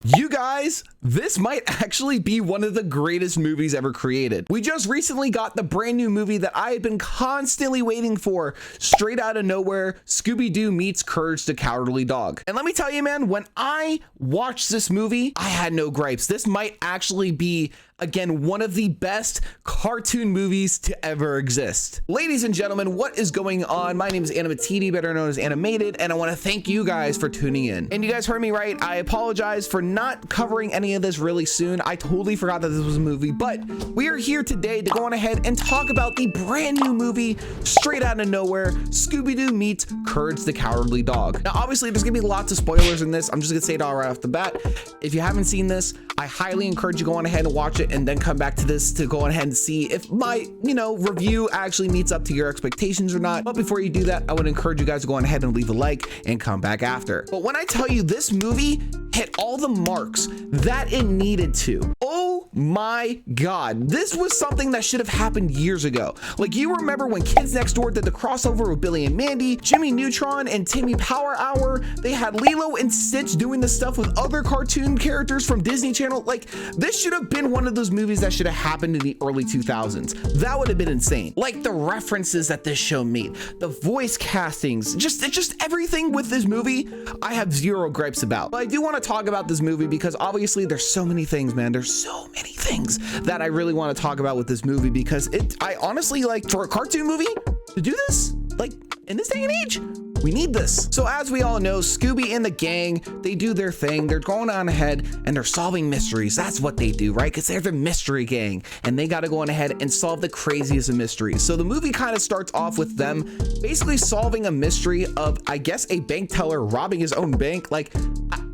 You guys, this might actually be one of the greatest movies ever created. We just recently got the brand new movie that I have been constantly waiting for, straight out of nowhere, Scooby-Doo meets Courage the Cowardly Dog. And let me tell you, man, when I watched this movie, I had no gripes. This might actually be, again, one of the best cartoon movies to ever exist. Ladies and gentlemen, what is going on? My name is AnimaTD, better known as Animated, and I want to thank you guys for tuning in. And you guys heard me right. I apologize for not covering any of this really soon. I totally forgot that this was a movie, but we are here today to go on ahead and talk about the brand new movie, straight out of nowhere, Scooby-Doo meets Courage the Cowardly Dog. Now, obviously, there's gonna be lots of spoilers in this. I'm just gonna say it all right off the bat. If you haven't seen this, I highly encourage you to go on ahead and watch it and then come back to this to go on ahead and see if my, review actually meets up to your expectations or not. But before you do that, I would encourage you guys to go on ahead and leave a like and come back after. But when I tell you this movie hit all the marks that it needed to, oh my God, this was something that should have happened years ago. Like, you remember when Kids Next Door did the crossover with Billy and Mandy, Jimmy Neutron and Timmy Power Hour, they had Lilo and Stitch doing this stuff with other cartoon characters from Disney Channel. Like, this should have been one of those movies that should have happened in the early 2000s. That would have been insane. Like, the references that this show made, the voice castings, just everything with this movie, I have zero gripes about. But I do want to talk about this movie because obviously there's so many things, man. There's so many things that I really want to talk about with this movie because I honestly, like, for a cartoon movie to do this, like, in this day and age, we need this. So as we all know, Scooby and the gang, they do their thing. They're going on ahead and they're solving mysteries. That's what they do, right? Because they're the mystery gang and they got to go on ahead and solve the craziest of mysteries. So the movie kind of starts off with them basically solving a mystery of, I guess, a bank teller robbing his own bank. Like,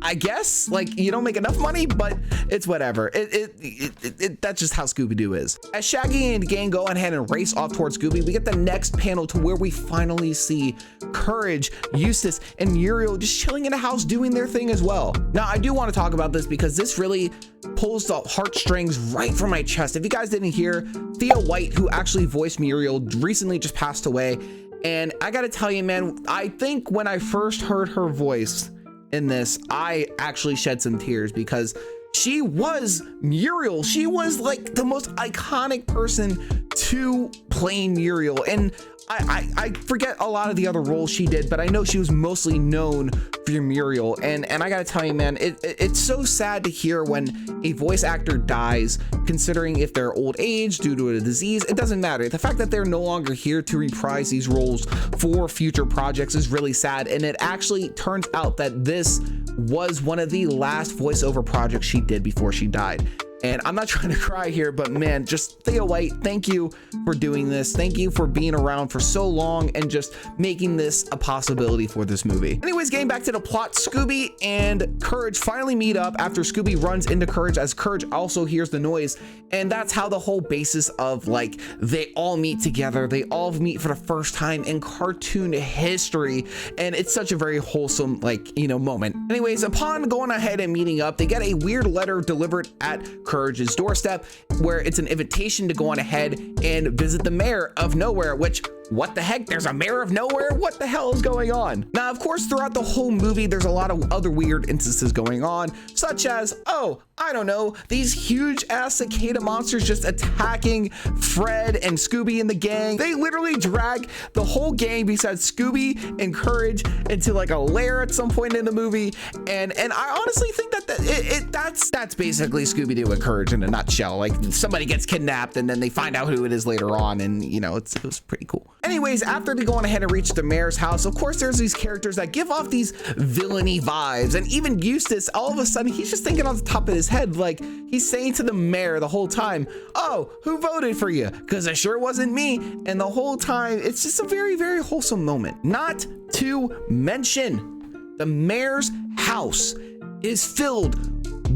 I guess, like, you don't make enough money, but it's whatever. That's just how Scooby-Doo is. As Shaggy and the gang go on ahead and race off towards Scooby, we get the next panel to where we finally see Courage, Eustace, and Muriel just chilling in a house doing their thing as well. Now, I do want to talk about this because this really pulls the heartstrings right from my chest. If you guys didn't hear, Thea White, who actually voiced Muriel, recently just passed away. And I gotta tell you, man, I think when I first heard her voice in this, I actually shed some tears because she was Muriel. She was like the most iconic person to play Muriel. And I forget a lot of the other roles she did, but I know she was mostly known for Muriel. And I gotta tell you, man, it's so sad to hear when a voice actor dies, considering if they're old age due to a disease. It doesn't matter. The fact that they're no longer here to reprise these roles for future projects is really sad. And it actually turns out that this was one of the last voiceover projects she did before she died. And I'm not trying to cry here, but man, just Thea White, thank you for doing this. Thank you for being around for so long and just making this a possibility for this movie. Anyways, getting back to the plot, Scooby and Courage finally meet up after Scooby runs into Courage as Courage also hears the noise. And that's how the whole basis of, like, they all meet together. They all meet for the first time in cartoon history. And it's such a very wholesome, like, moment. Anyways, upon going ahead and meeting up, they get a weird letter delivered at Courage's doorstep where it's an invitation to go on ahead and visit the mayor of nowhere, which, what the heck? There's a mayor of nowhere? What the hell is going on? Now, of course, throughout the whole movie, there's a lot of other weird instances going on, such as, oh, I don't know, these huge ass cicada monsters just attacking Fred and Scooby and the gang. They literally drag the whole gang besides Scooby and Courage into like a lair at some point in the movie. And I honestly think that's basically Scooby-Doo and Courage in a nutshell. Like, somebody gets kidnapped and then they find out who it is later on, and it was pretty cool. Anyways, after they go on ahead and reach the mayor's house, of course, there's these characters that give off these villainy vibes. And even Eustace, all of a sudden, he's just thinking off the top of his head, like, he's saying to the mayor the whole time, oh, who voted for you? Because it sure wasn't me. And the whole time, it's just a very, very wholesome moment. Not to mention, the mayor's house is filled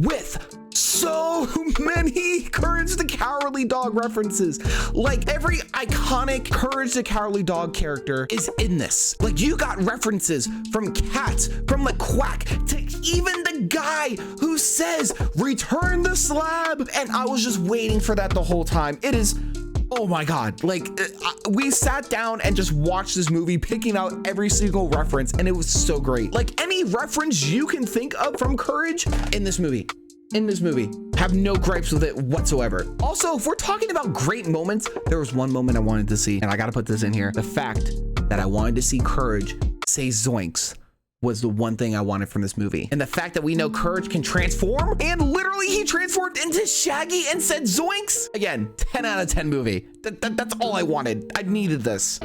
with so many Courage the Cowardly Dog references. Like, every iconic Courage the Cowardly Dog character is in this. Like, you got references from Cats, from the Quack, to even the guy who says, return the slab. And I was just waiting for that the whole time. It is Oh my God. Like we sat down and just watched this movie, picking out every single reference, and it was so great. Like any reference you can think of from Courage in this movie. Have no gripes with it whatsoever. Also, if we're talking about great moments, there was one moment I wanted to see, and I gotta put this in here. The fact that I wanted to see Courage say zoinks was the one thing I wanted from this movie. And the fact that we know Courage can transform, and literally he transformed into Shaggy and said zoinks. Again, 10 out of 10 movie. That's all I wanted. I needed this.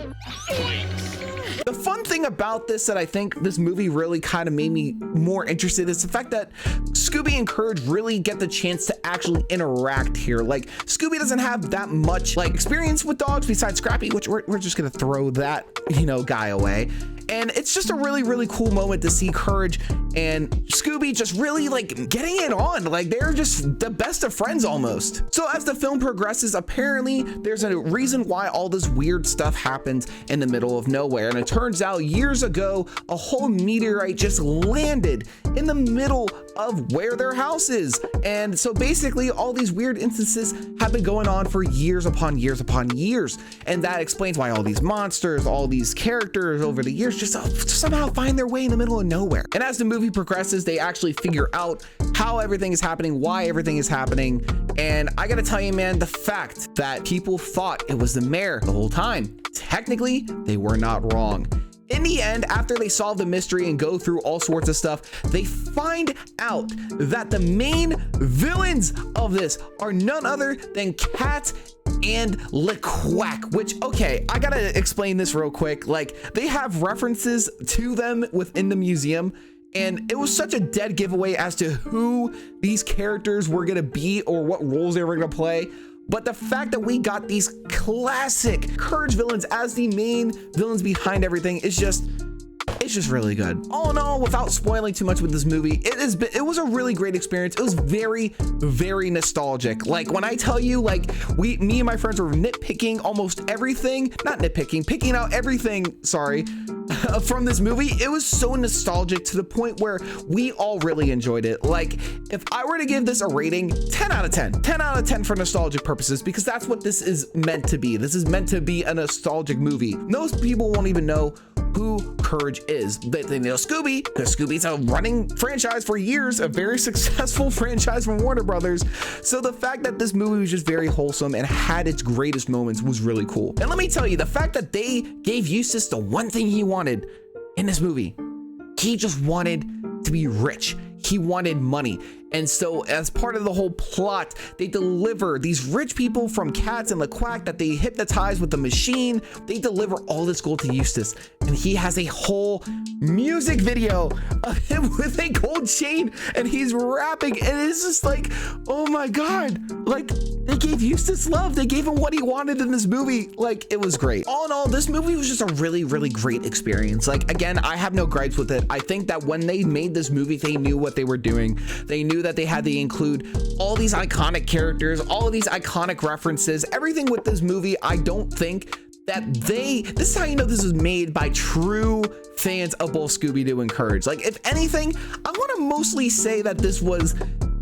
The fun thing about this that I think this movie really kind of made me more interested is the fact that Scooby and Courage really get the chance to actually interact here. Like Scooby doesn't have that much like experience with dogs besides Scrappy, which we're just gonna throw that, you know, guy away. And it's just a really cool moment to see Courage and Scooby just really like getting it on. Like they're just the best of friends almost. So as the film progresses, apparently there's a reason why all this weird stuff happens in the middle of nowhere. And it turns out years ago, a whole meteorite just landed in the middle of where their house is. And so basically all these weird instances have been going on for years upon years upon years. And that explains why all these monsters, all these characters over the years just somehow find their way in the middle of nowhere. And as the movie progresses, they actually figure out how everything is happening, why everything is happening. And I gotta tell you, man, the fact that people thought it was the mayor the whole time, technically, they were not wrong. In the end, after they solve the mystery and go through all sorts of stuff, they find out that the main villains of this are none other than Cat and LeQuack, which, okay, I gotta explain this real quick. Like, they have references to them within the museum, and it was such a dead giveaway as to who these characters were gonna be or what roles they were gonna play. But the fact that we got these classic Courage villains as the main villains behind everything is just, it's just really good. All in all, without spoiling too much with this movie, it was a really great experience. It was very nostalgic. Like when I tell you, like me and my friends were nitpicking almost everything, not nitpicking, picking out everything, sorry, from this movie. It was so nostalgic to the point where we all really enjoyed it. Like if I were to give this a rating, 10 out of 10 out of 10 for nostalgic purposes, because that's what this is meant to be. This is meant to be a nostalgic movie. Most people won't even know who Courage is. They know Scooby, because Scooby's a running franchise for years, a very successful franchise from Warner Brothers. So the fact that this movie was just very wholesome and had its greatest moments was really cool. And let me tell you, the fact that they gave Eustace the one thing he wanted in this movie, he just wanted to be rich. He wanted money. And so as part of the whole plot, they deliver these rich people from Cats and LeQuack that they hypnotize with the machine. They deliver all this gold to Eustace, and he has a whole music video of him with a gold chain, and he's rapping, and it's just like, oh my God, like they gave Eustace love. They gave him what he wanted in this movie. Like it was great. All in all, this movie was just a really great experience. Like again, I have no gripes with it. I think that when they made this movie, they knew what they were doing. They knew that they had to include all these iconic characters, all of these iconic references, everything with this movie. I don't think that this is how you know this was made by true fans of both Scooby-Doo and Courage. Like if anything, I want to mostly say that this was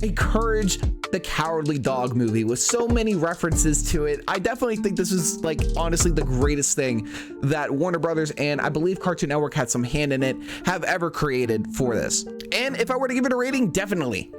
a Courage the Cowardly Dog movie with so many references to it. I definitely think this is like honestly the greatest thing that Warner Brothers and I believe Cartoon Network had some hand in it have ever created for this. And if I were to give it a rating, definitely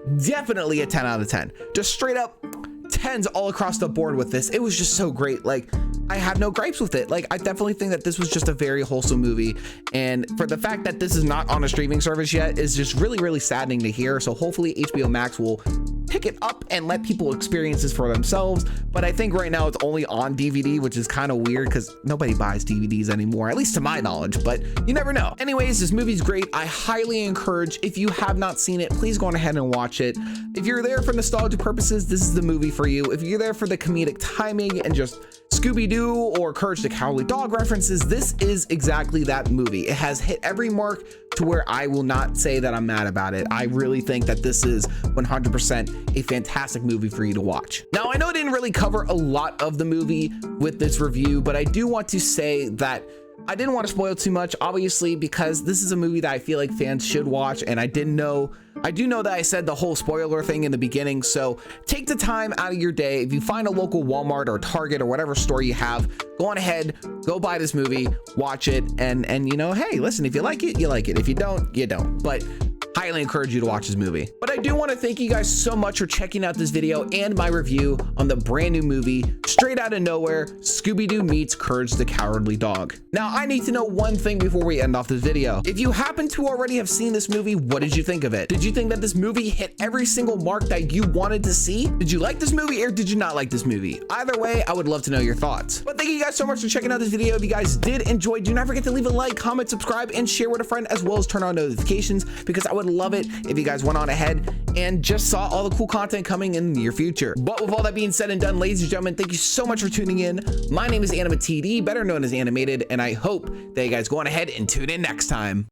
a 10 out of 10. Just straight up 10s all across the board with this. It was just so great. Like I have no gripes with it. Like I definitely think that this was just a very wholesome movie, and for the fact that this is not on a streaming service yet is just really saddening to hear. So hopefully HBO Max will pick it up and let people experience this for themselves. But I think right now it's only on DVD, which is kind of weird because nobody buys DVDs anymore, at least to my knowledge, but you never know. Anyways, this movie's great. I highly encourage, if you have not seen it, please go on ahead and watch it. If you're there for nostalgia purposes, this is the movie for you. If you're there for the comedic timing and just Scooby-Doo or Courage the Cowardly Dog references, this is exactly that movie. It has hit every mark to where I will not say that I'm mad about it. I really think that this is 100% a fantastic movie for you to watch. Now, I know I didn't really cover a lot of the movie with this review, but I do want to say that I didn't want to spoil too much, obviously, because this is a movie that I feel like fans should watch, and I do know that I said the whole spoiler thing in the beginning, so take the time out of your day. If you find a local Walmart or Target or whatever store you have, go on ahead, go buy this movie, watch it, and you know, hey, listen, if you like it, you like it. If you don't, you don't. But highly encourage you to watch this movie. But I do want to thank you guys so much for checking out this video and my review on the brand new movie, straight out of nowhere, Scooby-Doo meets Courage the Cowardly Dog. Now, I need to know one thing before we end off this video. If you happen to already have seen this movie, what did you think of it? Did you think that this movie hit every single mark that you wanted to see? Did you like this movie or did you not like this movie? Either way, I would love to know your thoughts. But thank you guys so much for checking out this video. If you guys did enjoy, do not forget to leave a like, comment, subscribe, and share with a friend, as well as turn on notifications, because I would love it if you guys went on ahead and just saw all the cool content coming in the near future. But with all that being said and done, ladies and gentlemen, thank you so much for tuning in. My name is AnimaTD, better known as Animated, and I hope that you guys go on ahead and tune in next time.